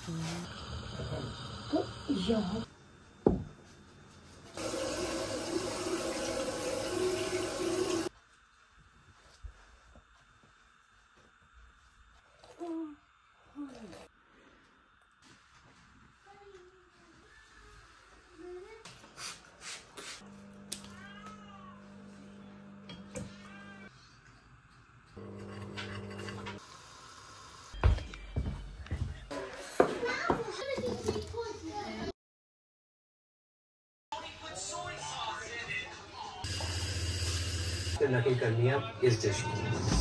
तो यहाँ नकल करनी है इस डिश की।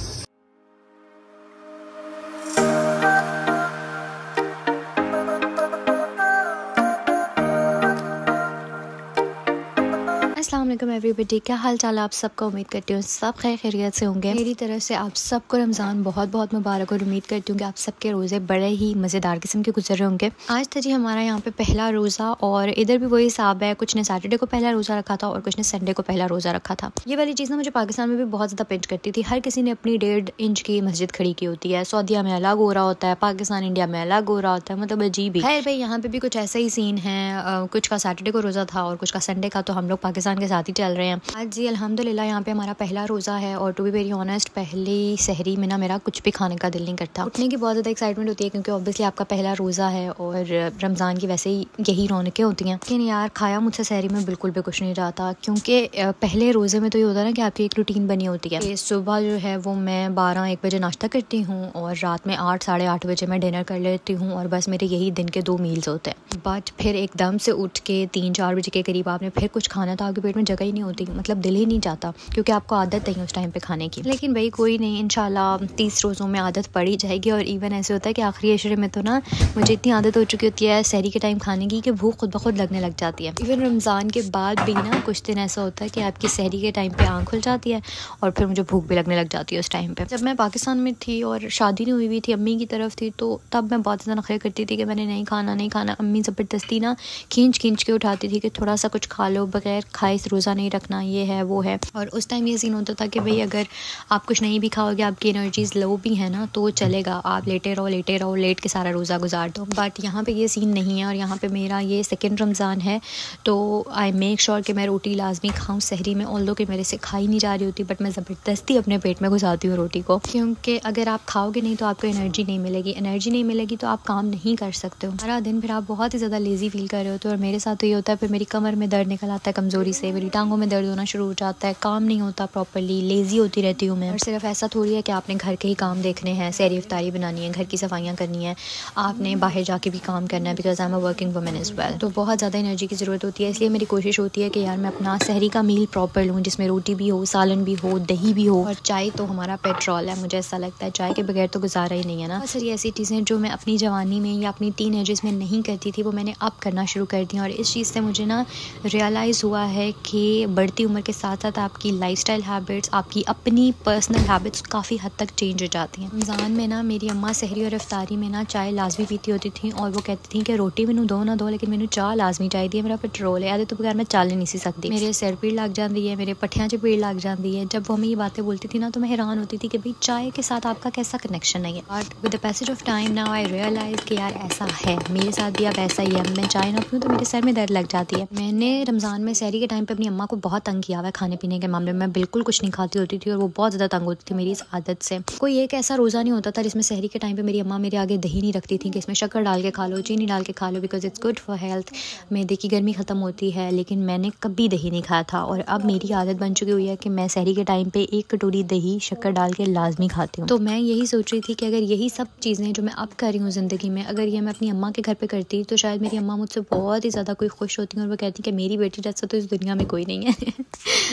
अस्सलाम वालेकुम एवरीबॉडी, क्या हाल चाल है आप सबका। उम्मीद करती हूँ सब खैरियत से होंगे। मेरी तरफ से आप सबको रमज़ान बहुत बहुत मुबारक और उम्मीद करती हूँ कि आप सबके रोज़े बड़े ही मज़ेदार किस्म के गुजर रहे होंगे। आज था जी हमारा यहाँ पे पहला रोज़ा और इधर भी वही हिसाब है। कुछ ने सैटरडे को पहला रोज़ा रखा था और कुछ ने संडे को पहला रोज़ा रखा था। ये वाली चीज़ ना मुझे पाकिस्तान में भी बहुत ज़्यादा पिंच करती थी। हर किसी ने अपनी 1.5 इंच की मस्जिद खड़ी की होती है। सऊदीया में अलग हो रहा होता है, पाकिस्तान इंडिया में अलग हो रहा होता है, मतलब अजीब ही। खैर भाई यहाँ पे भी कुछ ऐसा ही सीन है। कुछ का सैटरडे को रोज़ा था और कुछ का संडे का, तो हम लोग पाकिस्तान के साथ ही चल रहे हैं। आज जी अल्हम्दुलिल्लाह यहाँ पे हमारा पहला रोज़ा है और टू बी वेरी ऑनेस्ट पहली सहरी में ना मेरा कुछ भी खाने का दिल नहीं करता। उठने की बहुत ज़्यादा एक्साइटमेंट होती है क्योंकि ऑब्वियसली आपका पहला रोज़ा है और रमज़ान की वैसे ही यही रौनकें होती हैं। लेकिन यार खाया मुझसे सहरी में बिल्कुल भी कुछ नहीं जाता क्योंकि पहले रोज़े में तो ये होता है ना कि आपकी एक रूटीन बनी होती है। सुबह जो है वो मैं 12-1 बजे नाश्ता करती हूँ और रात में 8 साढ़े 8 बजे मैं डिनर कर लेती हूँ और बस मेरे यही दिन के 2 मील्स होते हैं। बट फिर एकदम से उठ के 3-4 बजे के करीब आपने फिर कुछ खाना तो आपके पेट में जगह ही नहीं होती, मतलब दिल ही नहीं जाता क्योंकि आपको आदत नहीं उस टाइम पे खाने की। लेकिन भाई कोई नहीं, इंशाल्लाह 30 रोज़ों में आदत पड़ ही जाएगी। और इवन ऐसे होता है कि आखिरी अशरे में तो ना मुझे इतनी आदत हो चुकी होती है सहरी के टाइम खाने की कि भूख खुद ब खुद लगने लग जाती है। इवन रमज़ान के बाद भी ना कुछ दिन ऐसा होता है कि आपकी सहरी के टाइम पे आँख खुल जाती है और फिर मुझे भूख भी लगने लग जाती है उस टाइम पे। जब मैं पाकिस्तान में थी और शादी नहीं हुई थी, अम्मी की तरफ थी, तो तब मैं बहुत ज़्यादा नखरे करती थी कि मैंने नहीं खाना। अम्मी ज़बरदस्ती ना खींच के उठाती थी कि थोड़ा सा कुछ खा लो, बगैर खाए रोज़ा नहीं रखना, ये है वो है। और उस टाइम ये सीन होता था कि भाई अगर आप कुछ नहीं भी खाओगे, आपकी एनर्जीज लो भी है ना, तो चलेगा, आप लेटे रहो लेट के सारा रोज़ा गुजार दो। बट यहाँ पे ये सीन नहीं है और यहाँ पे मेरा ये सेकंड रमज़ान है तो आई मेक श्योर कि मैं रोटी लाजमी खाऊँ सहरी में। ऑल्दो कि मेरे से खाई नहीं जा रही होती बट मैं ज़बरदस्ती अपने पेट में घुसाती हूँ रोटी को, क्योंकि अगर आप खाओगे नहीं तो आपको एनर्जी नहीं मिलेगी तो आप काम नहीं कर सकते हो। सारा दिन फिर आप बहुत ही ज़्यादा लेज़ी फील कर रहे होते हो। और मेरे साथ तो ये होता है, फिर मेरी कमर में दर्द निकल आता है कमज़ोरी से, मेरी टांगों में दर्द होना शुरू हो जाता है, काम नहीं होता प्रॉपर्ली, लेज़ी होती रहती हूँ मैं। और सिर्फ ऐसा थोड़ी है कि आपने घर के ही काम देखने हैं, सहरी इफ्तारी बनानी है, घर की सफाइयाँ करनी है, आपने बाहर जाके भी काम करना है, because I am a working woman as well. तो बहुत ज़्यादा एनर्जी की ज़रूरत होती है। इसलिए मेरी कोशिश होती है कि यार मैं अपना सहरी का मील प्रॉपर लूँ, जिसमें रोटी भी हो, सालन भी हो, दही भी हो। और चाय तो हमारा पेट्रोल है, मुझे ऐसा लगता है चाय के बगैर तो गुजारा ही नहीं है ना। सर ये ऐसी चीज़ें जो मैं अपनी जवानी में या अपनी टीनेजर्स में नहीं करती थी वो मैंने अब करना शुरू कर दी। और इस चीज़ से मुझे ना रियलाइज़ हुआ है कि बढ़ती उम्र के साथ साथ आपकी लाइफस्टाइल हैबिट्स, आपकी अपनी पर्सनल हैबिट्स काफ़ी हद तक चेंज हो जाती हैं। रमज़ान में ना मेरी अम्मा सहरी और इफ्तारी में ना चाय लाजमी पीती होती थी और वो कहती थी कि रोटी मैनू दो ना दो लेकिन मैनू चाह लाजमी चाहिए, मेरा पेट्रोल है, तो बगैर मैं चल नहीं सी सकती। मेरे सिर पीड़ लग जाती है, मेरे पट्ठियाँ 'च पीड़ लग जाती है। जब वो हमें ये बातें बोलती थी ना तो मैं हैरान होती थी कि भाई चाय के साथ आपका कैसा कनेक्शन है। But with the passage of time now I realise कि यार ऐसा है, मेरे साथ भी अब ऐसा ही है। मैं चाय ना पीऊँ तो मेरे सर में दर्द लग जाती है। मैंने रमज़ान में सहरी के टाइम पे अपनी अम्मा को बहुत तंग किया हुआ है खाने पीने के मामले में। मैं बिल्कुल कुछ नहीं खाती होती थी और वो बहुत ज़्यादा तंग होती थी मेरी इस आदत से। कोई एक ऐसा रोज़ा नहीं होता था जिसमें सहरी के टाइम पे मेरी अम्मा मेरे आगे दही नहीं रखती थी कि इसमें शक्कर डाल के खा लो, चीनी डाल के खा लो, because it's good for health, मैदे की गर्मी ख़त्म होती है। लेकिन मैंने कभी दही नहीं खाया था और अब मेरी आदत बन चुकी हुई है कि मैं सहरी के टाइम पे 1 कटोरी दही शक्कर डाल के लाजमी खाती हूँ। तो मैं यही सोच रही थी कि अगर यही सब चीज़ें जो मैं अब कर रही हूँ ज़िंदगी में, अगर ये मैं अपनी अम्मा के घर पे करती तो शायद मेरी अम्मा मुझसे बहुत ही ज़्यादा कोई खुश होती और वो कहती कि मेरी बेटी जैसा तो इस दुनिया में कोई नहीं है।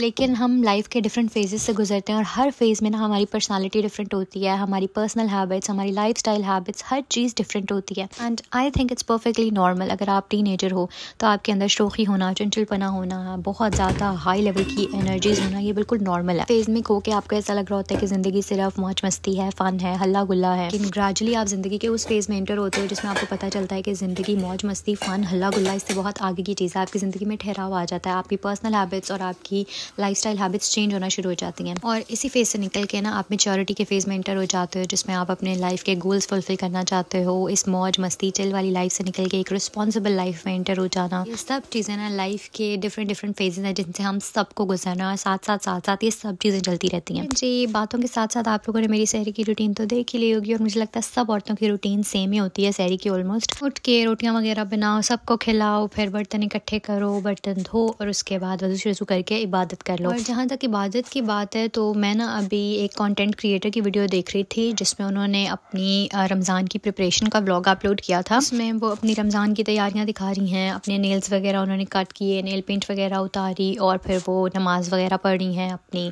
लेकिन हम लाइफ के डिफरेंट फेजेस से गुजरते हैं और हर फेज़ में ना हमारी पर्सनालिटी डिफरेंट होती है, हमारी पर्सनल हैबिट्स, हमारी लाइफस्टाइल हैबिट्स, हर चीज़ डिफरेंट होती है। And I think it's perfectly normal. अगर आप टीनेजर हो तो आपके अंदर शोखी होना, चंचलपना होना, बहुत ज़्यादा हाई लेवल की एनर्जीज होना, ये बिल्कुल नॉर्मल है। फेज में खो के आपको ऐसा लग रहा होता है कि ज़िंदगी सिर्फ मौज मस्ती है, फ़न है, हल्ला गुल्ला है। लेकिन ग्रेजुअली आप ज़िंदगी के उस फेज़ में एंटर होते हो जिसमें आपको पता चलता है कि ज़िंदगी मौज मस्ती, फ़न, हल्ला गुल्ला इससे बहुत आगे की चीज़ है। आपकी ज़िंदगी में ठहराव आ जाता है, आपकी पर्सनल हैबिट्स और आपकी लाइफस्टाइल हैबिट्स चेंज होना शुरू हो जाती हैं और इसी फेज़ से निकल के ना आप मैच्योरिटी के फेज़ में एंटर हो जाते हो, जिसमें आप अपने लाइफ के गोल्स फुलफिल करना चाहते हो। इस मौज मस्ती चिल वाली लाइफ से निकल के एक रिस्पॉन्सिबल लाइफ में एंटर हो जाना, ये सब चीज़ें ना लाइफ के डिफरेंट फेजेस हैं जिनसे हम सबको गुजरना और साथ साथ ये सब चीज़ें चलती रहती हैं जी। बातों के साथ साथ आप लोगों ने मेरी सहरी की रूटीन तो देख ही ली होगी और मुझे लगता है सब औरतों की रूटीन सेम ही होती है सहरी की ऑलमोस्ट। उठ के रोटियां वगैरह बनाओ, सबको खिलाओ, फिर बर्तन इकट्ठे करो, बर्तन धो और उसके बाद वज़ू शुरू करके इबादत कर लो। और जहाँ तक इबादत की बात है तो मैं ना अभी एक कंटेंट क्रिएटर की वीडियो देख रही थी जिसमें उन्होंने अपनी रमज़ान की प्रिपरेशन का व्लॉग अपलोड किया था। उसमें वो अपनी रमज़ान की तैयारियाँ दिखा रही हैं, अपने नेल्स वगैरह उन्होंने कट किए, नेल पेंट वगैरह उतारी और फिर वो नमाज वगैरह पढ़ रही हैं, अपनी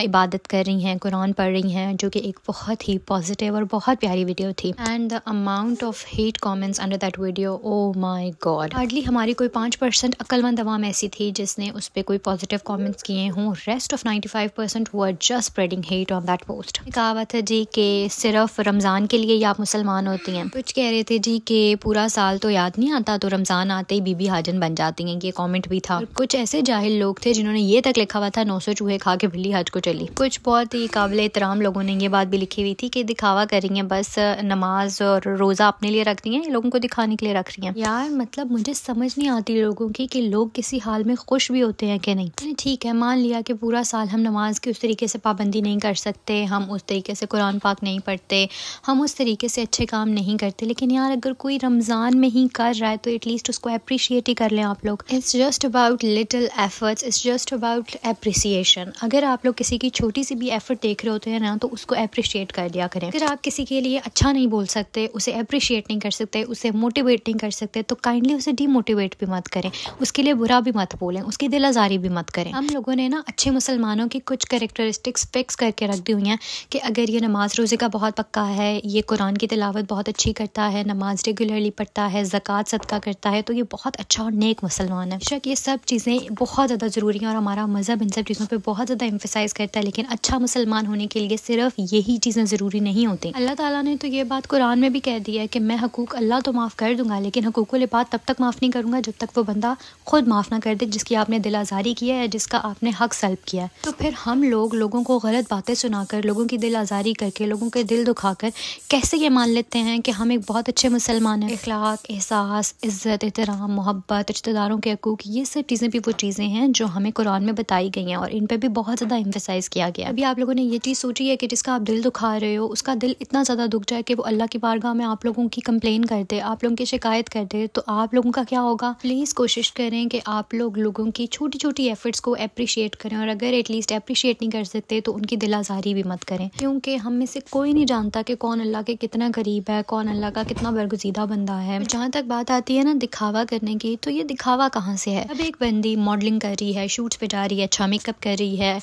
इबादत कर रही हैं, कुरान पढ़ रही हैं, जो कि एक बहुत ही पॉजिटिव और बहुत प्यारी वीडियो थी। And the amount of hate comments under that video, oh my God, hardly हमारी कोई 5% अक्लमंद अवाम ऐसी थी जिसने उस पर कोई पॉजिटिव कमेंट्स किए हों। Rest of 95% were just spreading hate on that post. कहावत है जी कि सिर्फ रमज़ान के लिए ही आप मुसलमान होती हैं। कुछ कह रहे थे जी कि पूरा साल तो याद नहीं आता तो रमज़ान आते ही बीबी हाजन बन जाती हैं, ये कमेंट भी था। और कुछ ऐसे जाहिल लोग थे जिन्होंने ये तक लिखा हुआ था 900 चूहे खा के बिल्ली हज को चली। कुछ बहुत ही काबिल एहतराम लोगों ने ये बात भी लिखी हुई थी कि दिखावा कर रही हैं, बस नमाज और रोज़ा अपने लिए रख रही हैं, लोगों को दिखाने के लिए रख रही हैं। यार मतलब मुझे समझ नहीं आती लोगों की कि लोग किसी हाल में खुश भी होते हैं कि नहीं। ठीक है, मान लिया कि पूरा साल हम नमाज की उस तरीके से पाबंदी नहीं कर सकते, हम उस तरीके से कुरान पाक नहीं पढ़ते, हम उस तरीके से अच्छे काम नहीं करते, लेकिन यार अगर कोई रमज़ान में ही कर रहा है तो एटलीस्ट उसको अप्रिशिएट ही कर लें आप लोग। It's just about little efforts, it's just about appreciation. अगर आप लोग किसी की छोटी सी भी एफर्ट देख रहे होते हैं ना तो उसको अप्रिशिएट कर दिया करें। अगर आप किसी के लिए अच्छा नहीं बोल सकते, उसे अप्रिशिएट नहीं कर सकते, उसे मोटिवेट नहीं कर सकते तो काइंडली उसे डीमोटिवेट भी मत करें, उसके लिए बुरा भी मत बोलें, उसकी दिल आज़ारी भी मत करें। हम लोगों ने ना अच्छे मुसलमानों की कुछ कैरेक्टरिस्टिक्स फिक्स करके रख दी हुई हैं कि अगर ये नमाज रोज़े का बहुत पक्का है, ये कुरान की तिलावत बहुत अच्छी करता है, नमाज रेगुलरली पढ़ता है, ज़कात सदका करता है, तो ये बहुत अच्छा और नेक मुसलमान है। बेशक ये सब चीज़ें बहुत ज़्यादा ज़रूरी हैं और हमारा मज़हब इन सब चीज़ों पे बहुत ज़्यादा एम्फेसाइज़ करता है, लेकिन अच्छा मुसलमान होने के लिए सिर्फ यही चीज़ें ज़रूरी नहीं होती। अल्लाह ताला ने तो ये बात कुरान में भी कह दी है कि मैं हकूक़ अल्लाह तो माफ़ कर दूंगा, लेकिन हकूक़ुल इबाद तब तक माफ़ नहीं करूँगा जब तक वो बंदा खुद माफ़ ना कर दे जिसकी आपने दिल आज़ारी किया है या जिसका आपने हक सल्ब किया है। तो फिर हम लोगों को गलत बातें सुनाकर, लोगों की दिल आज़ारी करके, लोगों के दिल दुखाकर कैसे ये मान लेते हैं कि हम एक बहुत अच्छे मुसलमान हैं। इखलाक, एहसास, इज़्ज़त, एहतराम, मोहब्बत, रिश्तेदारों के हकूक़, ये सब चीज़ें भी वो चीज़ें हैं जो हमें कुरान में बताई गई हैं और इन पर भी बहुत ज़्यादा एम्फेसाइज़ किया गया। अभी आप लोगों ने ये चीज़ सोची है कि जिसका आप दिल दुखा रहे हो उसका दिल इतना ज़्यादा दुख जाए कि वो अल्लाह की बारगाह में आप लोगों की कंप्लेन कर दे, आप लोगों की शिकायत कर दे, तो आप लोगों का क्या होगा। प्लीज़ कोशिश करें कि आप लोगों की छोटी छोटी एफर्ट्स को अप्रिशिएट करें और अगर एटलीस्ट अप्रिशिएट नहीं कर सकते तो उनकी दिल आज़ारी भी मत करें, क्योंकि हम में से कोई नहीं जानता कि कौन अल्लाह के कितना करीब है, कौन अल्लाह का कितना बरगुज़ीदा बंदा है। जहाँ तक बात आती है ना दिखावा करने की, तो ये दिखावा कहाँ से है। अब एक बंदी मॉडलिंग कर रही है, शूट्स पे जा रही है, अच्छा मेकअप कर रही है,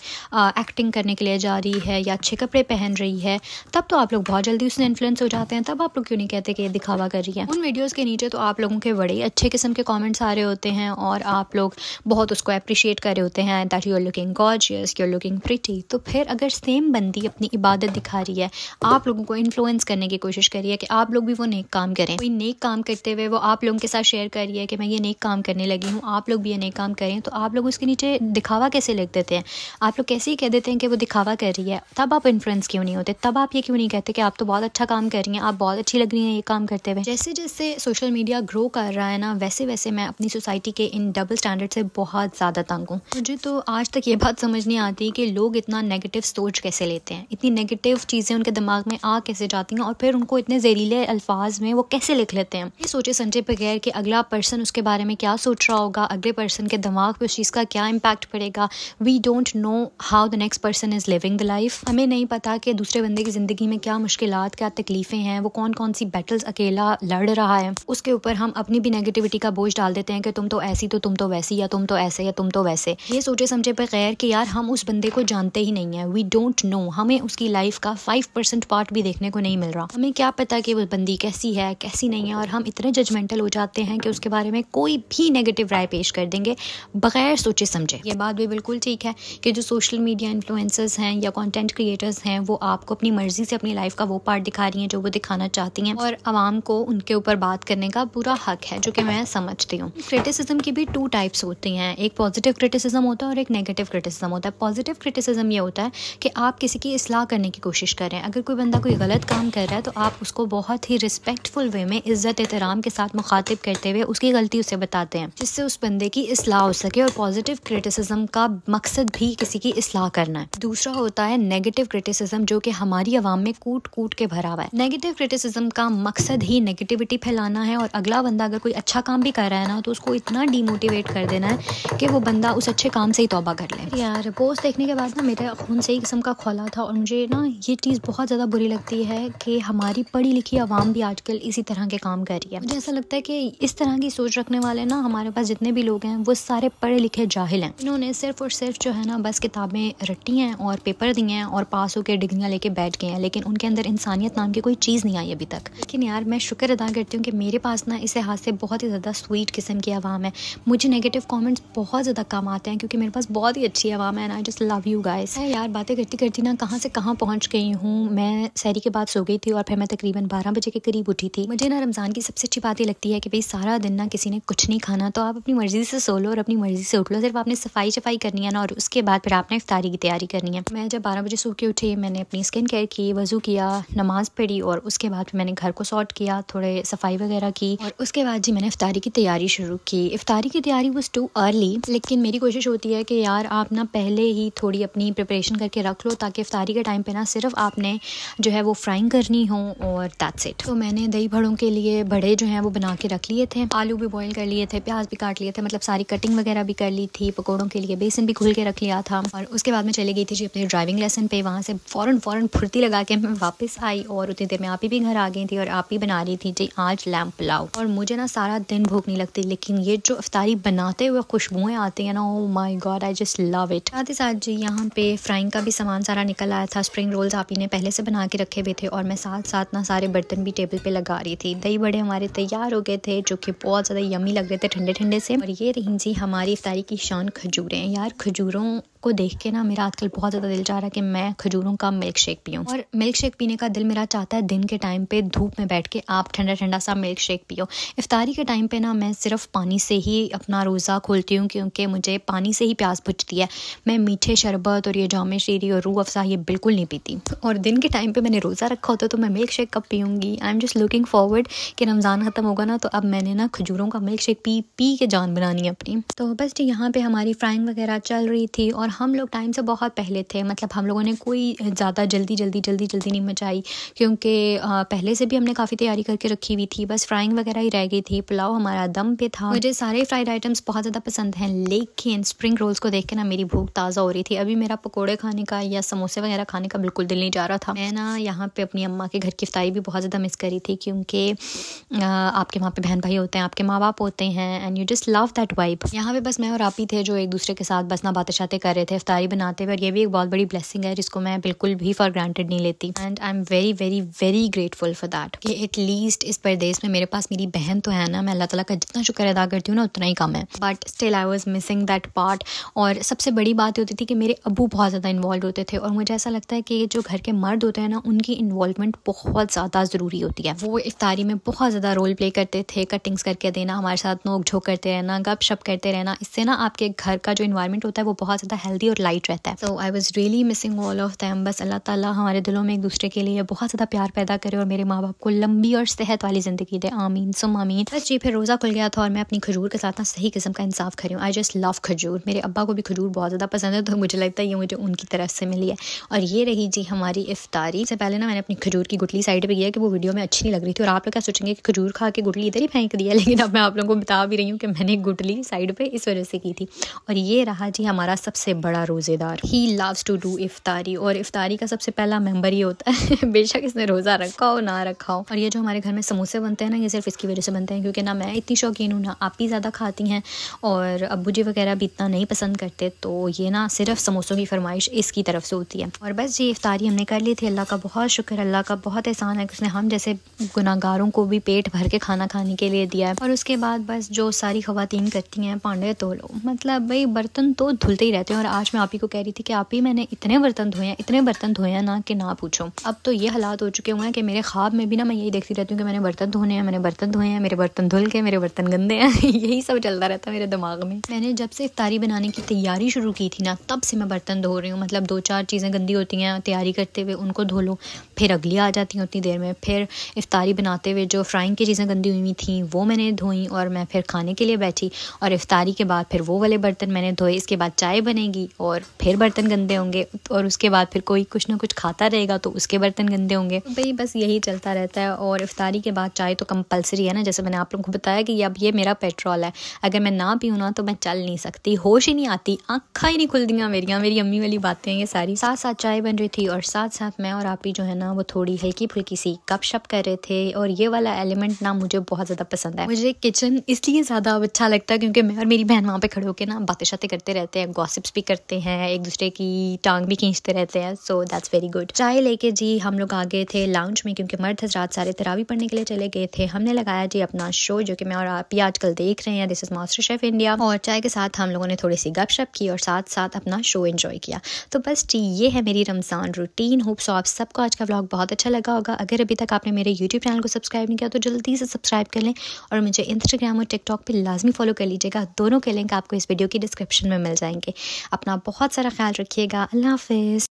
एक्टिंग करने के लिए जा रही है या अच्छे कपड़े पहन रही है, तब तो आप लोग बहुत जल्दी उससे इन्फ्लुएंस हो जाते हैं। तब आप लोग क्यों नहीं कहते कि ये दिखावा कर रही है। उन वीडियोस के नीचे तो आप लोगों के बड़े अच्छे किस्म के कमेंट्स आ रहे होते हैं और आप लोग बहुत उसको अप्रिशिएट कर रहे होते हैं, that you are looking gorgeous, you are looking pretty. तो फिर अगर सेम बंदी अपनी इबादत दिखा रही है, आप लोगों को इन्फ्लुएंस करने की कोशिश कर रही है कि आप लोग भी वो नेक काम करें, कोई नेक काम करते हुए वो आप लोगों के साथ शेयर कर रही है कि मैं ये नेक काम करने लगी हूँ, आप लोग भी ये नेक काम करें, तो आप लोग उसके नीचे दिखावा कैसे लिख देते हैं। आप लोग कैसे ही कह देते हैं कि वो दिखावा कर रही है। तब आप इन्फ्लुएंस क्यों नहीं होते, तब आप ये क्यों नहीं कहते कि आप तो बहुत अच्छा काम कर रही हैं, आप बहुत अच्छी लग रही हैं ये काम करते हुए। जैसे जैसे सोशल मीडिया ग्रो कर रहा है ना, वैसे वैसे मैं अपनी सोसाइटी के इन डबल स्टैंडर्ड से बहुत ज़्यादा तंग हूँ। मुझे तो आज तक ये बात समझ नहीं आती कि लोग इतना नेगेटिव सोच कैसे लेते हैं, इतनी नेगेटिव चीज़ें उनके दिमाग में आ कैसे जाती हैं और फिर उनको इतने जहरीले अल्फाज में वो कैसे लिख लेते हैं। ये सोचे समझे बगैर कि अगला पर्सन उसके बारे में क्या सोच रहा होगा, अगले पर्सन के दिमाग पे उस चीज़ का क्या इम्पैक्ट पड़ेगा। We don't know how the next person is living the life. हमें नहीं पता कि दूसरे बंदे की ज़िंदगी में क्या मुश्किलात, क्या तकलीफ़ें हैं, वो कौन कौन सी बैटल्स अकेला लड़ रहा है। उसके ऊपर हम अपनी भी नेगेटिविटी का बोझ डाल देते हैं कि तुम तो ऐसी, तो तुम तो वैसी, या तुम तो ऐसे या तुम तो वैसे। ये सोचे समझे बगैर कि यार हम उस बंदे को जानते ही नहीं है, वी डोंट नो, हमें उसकी लाइफ का 5% पार्ट भी देखने को नहीं मिल रहा। हमें क्या पता कि वो बंदी कैसी है कैसी नहीं है, और हम इतने जजमेंटल हो जाते हैं कि उसके बारे में कोई भी नेगेटिव राय पेश कर देंगे बगैर सोचे समझे। ये बात भी बिल्कुल ठीक है कि जो सोशल मीडिया इन्फ्लुएंसर्स हैं या कंटेंट क्रिएटर्स हैं वो आपको अपनी मर्जी से अपनी लाइफ का वो पार्ट दिखा रही हैं जो वो दिखाना चाहती हैं, और आवाम को उनके ऊपर बात करने का पूरा हक है, जो कि मैं समझती हूँ। क्रिटिसिज्म की भी 2 टाइप्स होती हैं। हैं। एक पॉजिटिव क्रिटिसिज्म होता है और एक नेगेटिव क्रिटिसिज्म होता है। पॉजिटिव क्रिटिसिज्म ये होता है कि आप किसी की इस्लाह करने की कोशिश करें। अगर कोई बंदा कोई गलत काम कर रहा है तो आप उसको बहुत ही रिस्पेक्टफुल वे में इज्जत एहतराम के साथ मुखातिब करते हुए उसकी गलती उसे बताते हैं, जिससे उस बंदे की इस्लाह हो सके। और पॉजिटिव क्रिटिसिज्म का मकसद भी किसी की इस्लाह करना है। दूसरा होता है नेगेटिव क्रिटिसिज्म, जो कि हमारी आवाम में कूट कूट के भरा हुआ है। नेगेटिव क्रिटिसिज्म का मकसद ही नेगेटिविटी फैलाना है और अगला बंदा अगर कोई अच्छा काम भी कर रहा है ना तो उसको इतना डीमोटिवेट कर देना है कि वो बंदा उस अच्छे काम से ही तौबा कर ले। यार पोस्ट देखने के बाद ना मेरा खून सही किस्म का खौला था और मुझे ना ये चीज़ बहुत ज़्यादा बुरी लगती है कि हमारी पढ़ी लिखी आवाम भी आजकल इसी तरह के काम कर रही है। मुझे ऐसा लगता है कि इस तरह की सोच रखने वाले ना हमारे पास जितने भी लोग हैं वो सारे पढ़े लिखे जाहिल हैं। इन्होंने सिर्फ और सिर्फ जो है ना बस किताबें रटी हैं और पेपर दिए हैं और पास होकर डिग्रियाँ लेके बैठ गए हैं, लेकिन उनके अंदर इंसानियत नाम की कोई चीज़ नहीं आई अभी तक। लेकिन यार मैं शुक्र अदा करती हूँ कि मेरे पास ना इस लिहाज से बहुत ही ज़्यादा स्वीट किस्म की आवाम है। मुझे नेगेटिव कमेंट्स बहुत ज़्यादा कम आते हैं क्योंकि मेरे पास बहुत ही अच्छी आवाम है। I just love you guys. यार बातें करती करती ना कहाँ से कहाँ पहुँच गई हूँ। मैं सहरी के बाद सो गई थी और फिर मैं तकरीबन 12 बजे के करीब उठी थी। मुझे ना रमज़ान की सबसे अच्छी बात ये लगती है कि भाई सारा दिन ना किसी ने कुछ नहीं खाना तो आप अपनी मर्ज़ी से सो लो और अपनी मर्ज़ी से उठ लो। सिर्फ आपने सफाई करनी है ना और उसके बाद फिर आपने इफ्तारी की तैयारी करनी है। मैं जब 12 बजे सो के उठी, मैंने अपनी स्किन केयर की, वज़ू किया, नमाज़ पढ़ी और उसके बाद फिर मैंने घर को सॉर्ट किया, थोड़े सफाई वगैरह की और उसके बाद जी मैंने इफ्तारी की तैयारी शुरू की। इफ्तारी की तैयारी वाज टू अर्ली, लेकिन मेरी कोशिश होती है कि यार आप ना पहले ही थोड़ी अपनी प्रिपरेशन करके रख लो ताकि इफ्तारी के टाइम पे ना सिर्फ आपने जो है वो फ्राइंग करनी हो और दैट्स इट। तो मैंने दही बड़ों के लिए बड़े जो हैं वो बना के रख लिए थे, आलू भी बॉईल कर लिए थे, प्याज भी काट लिए थे, मतलब सारी कटिंग वगैरह भी कर ली थी। पकौड़ों के लिए बेसन भी घुल के रख लिया था और उसके बाद मैं चली गई थी जी अपने ड्राइविंग लेसन पे। वहाँ से फ़ौरन फुर्ती लगा के मैं वापस आई और उतनी देर में आप ही भी घर आ गई थी और आप ही बना रही थी जी आज लैम्प पुलाव। और मुझे ना सारा दिन भूख नहीं लगती, लेकिन ये जो इफ्तारी बनाते हुए खुशबुएं आती हैं ना, oh my God I just love it. साथ ही साथ जी यहाँ पे फ्राइंग का भी सामान सारा निकल आया था। स्प्रिंग रोल्स आप ही ने पहले से बना के रखे हुए थे और मैं साथ साथ ना सारे बर्तन भी टेबल पे लगा रही थी। दही बड़े हमारे तैयार हो गए थे जो कि बहुत ज़्यादा यम्मी लग रहे थे ठंडे ठंडे से। और ये रही जी हमारी इफ्तारी की शान खजूरें। यार खजूरों को देख के ना मेरा आजकल बहुत ज़्यादा दिल चाह रहा है कि मैं खजूरों का मिल्क शेक पीऊँ। और मिल्क शेक पीने का दिल मेरा चाहता है दिन के टाइम पे धूप में बैठ के आप ठंडा ठंडा सा मिल्क शेक पियो। इफ्तारी के टाइम पे ना मैं सिर्फ पानी से ही अपना रोज़ा खोलती हूँ क्योंकि मुझे पानी से ही प्यास बुझती है। मैं मीठे शरबत और ये जामे शीरी और रूह अफ़ज़ा ये बिल्कुल नहीं पीती। और दिन के टाइम पे मैंने रोज़ा रखा होता तो मैं मिल्क शेक कब पीऊँगी। I am just looking forward कि रमज़ान ख़त्म होगा ना तो अब मैंने ना खजूरों का मिल्क शेक पी के जान बनानी है अपनी। तो बस जी यहाँ पे हमारी फ्राइंग वगैरह चल रही थी और हम लोग टाइम से बहुत पहले थे, मतलब हम लोगों ने कोई ज़्यादा जल्दी नहीं मचाई क्योंकि पहले से भी हमने काफ़ी तैयारी करके रखी हुई थी। बस फ्राइंग वगैरह ही रह गई थी, पुलाव हमारा दम पे था। मुझे सारे फ्राइड आइटम्स बहुत ज़्यादा पसंद हैं, लेकिन स्प्रिंग रोल्स को देख के ना मेरी भूख ताज़ा हो रही थी। अभी मेरा पकोड़े खाने का या समोसे वगैरह खाने का बिल्कुल दिल नहीं जा रहा था। मैं ना यहाँ पे अपनी अम्मा के घर की इफ्तारी भी बहुत ज़्यादा मिस करी थी क्योंकि आपके वहाँ पे बहन भाई होते हैं, आपके माँ बाप होते हैं and you just love that vibe. यहाँ पे बस मैं और आप ही थे जो एक दूसरे के साथ बस ना बातें शातें कर रहे थे इफ्तारी बनाते हुए। और ये भी एक बहुत बड़ी ब्लेसिंग है जिसको मैं बिल्कुल भी फॉर ग्रांटेड नहीं लेती and I am very very very grateful for that कि एटलीस्ट इस परदेश में मेरे पास मेरी बहन तो है ना। मैं अल्लाह ताला का जितना शुक्र अदा करती हूँ ना उतना ही कम है, but still I was missing that part. और सबसे बड़ी बात होती थी कि मेरे अबू बहुत ज़्यादा इन्वॉल्व होते थे और मुझे ऐसा लगता है कि जो घर के मर्द होते हैं ना उनकी इन्वॉल्वमेंट बहुत ज़्यादा ज़रूरी होती है। वो इफ्तारी में बहुत ज़्यादा रोल प्ले करते थे, कटिंग्स करके देना, हमारे साथ नोक झोंक करते रहना, गपशप करते रहना। इससे ना आपके घर का जो इन्वायरमेंट होता है वो बहुत ज़्यादा हेल्दी और लाइट रहता है। So I was really missing all of them. बस अल्लाह ताला हमारे दिलों में एक दूसरे के लिए बहुत ज़्यादा प्यार पैदा करे और मेरे माँ बाप को लंबी और सेहत वाली ज़िंदगी दे, आमीन सुम आमीन। बस जी फिर रोज़ा खुल गया था और मैं अपनी खजूर के साथ ना सही किस्म का इंसाफ करी हूँ। आई जस्ट लव खजूर। मेरे अब्बा को भी खजूर बहुत ज़्यादा पसंद है तो मुझे लगता है ये मुझे उनकी तरफ से मिली है। और ये रही जी हमारी इफ्तारी। से पहले ना मैंने अपनी खजूर की गुटली साइड पे किया कि वो वीडियो में अच्छी नहीं लग रही थी और आप लोग क्या सोचेंगे कि खजूर खा के गुटली इधर ही फेंक दिया, लेकिन अब मैं आप लोगों को बता भी रही हूँ कि मैंने गुटली साइड पे इस वजह से की थी। और ये रहा जी हमारा सबसे बड़ा रोज़ेदार। ही लव्स टू डू इफ्तारी और इफ्तारी का सबसे पहला मेंबर ही होता है बेशक इसने रोज़ा रखा हो ना रखा हो। और ये जो हमारे घर में समोसे बनते हैं ना ये सिर्फ इसकी वजह से बनते हैं क्योंकि ना मैं इतनी शौकीन हूँ ना आप ही ज़्यादा खाती हैं और अब्बू जी वगैरह भी इतना नहीं पसंद करते, तो ये ना सिर्फ समोसों की फरमाइश इसकी तरफ से होती है। और बस जी इफ्तारी हमने कर ली थी। अल्लाह का बहुत शुक्र, अल्लाह का बहुत एहसान है कि उसने हम जैसे गुनाहगारों को भी पेट भर के खाना खाने के लिए दिया है। और उसके बाद बस जो सारी ख़वातीन करती हैं पांडे तो लो, मतलब भाई बर्तन तो धुलते ही रहते हैं और और आज मैं आप ही को कह रही थी कि आप ही मैंने इतने बर्तन धोए हैं ना कि ना पूछो। अब तो ये हालात हो चुके हुए हैं कि मेरे ख्वाब में भी ना मैं यही देखती रहती हूँ कि मैंने बर्तन धोए हैं, मेरे बर्तन धुल के, मेरे बर्तन गंदे हैं। यही सब चलता रहता है मेरे दिमाग में। मैंने जब से इफ्तारी बनाने की तैयारी शुरू की थी ना, तब से मैं बर्तन धो रही हूँ। मतलब 2-4 चीज़ें गंदी होती हैं तैयारी करते हुए, उनको धो लो, फिर अगली आ जाती हैं उतनी देर में। फिर इफ्तारी बनाते हुए जो फ्राइंग की चीज़ें गंदी हुई थी वो मैंने धोई और मैं फिर खाने के लिए बैठी, और इफ्तारी के बाद फिर वो वाले बर्तन मैंने धोए। इसके बाद चाय बनेगी और फिर बर्तन गंदे होंगे, और उसके बाद फिर कोई कुछ ना कुछ खाता रहेगा तो उसके बर्तन गंदे होंगे। भाई बस यही चलता रहता है। और इफ्तारी के बाद चाय तो कंपलसरी है ना, जैसे मैंने आप लोगों को बताया कि अब ये मेरा पेट्रोल है। अगर मैं ना पीऊँ ना तो मैं चल नहीं सकती, होश ही नहीं आती, आँखें ही नहीं खुलती मेरी अम्मी वाली बातें ये सारी। साथ साथ चाय बन रही थी और साथ साथ मैं और आप ही जो है ना वो थोड़ी हल्की फुल्की सी गपशप कर रहे थे। और ये वाला एलिमेंट ना मुझे बहुत ज़्यादा पसंद है। मुझे किचन इसलिए ज़्यादा अच्छा लगता है क्योंकि मैं और मेरी बहन वहाँ पे खड़े होकर ना बातें शातें करते रहते हैं, गॉसिप्स भी करते हैं, एक दूसरे की टांग भी खींचते रहते हैं। So that's very good. चाय लेके जी हम लोग आ गए थे लाउंज में, क्योंकि मर्द हजरात सारे तरावी पढ़ने के लिए चले गए थे। हमने लगाया जी अपना शो, जो कि मैं और आप ही आजकल देख रहे हैं, this is master chef India. और चाय के साथ हम लोगों ने थोड़ी सी गपशप की और साथ साथ अपना शो एंजॉय किया। तो बस जी ये है मेरी रमज़ान रूटीन। होप सो आप सबको आज का व्लॉग बहुत अच्छा लगा होगा। अगर अभी तक आपने मेरे यूट्यूब चैनल को सब्सक्राइब नहीं किया तो जल्दी से सब्सक्राइब कर लें, और मुझे इंस्टाग्राम और टिकटॉक पे लाजमी फॉलो कर लीजिएगा। दोनों के लिंक आपको इस वीडियो की डिस्क्रिप्शन में मिल जाएंगे। अपना बहुत सारा ख्याल रखिएगा। अल्लाह हाफिज़।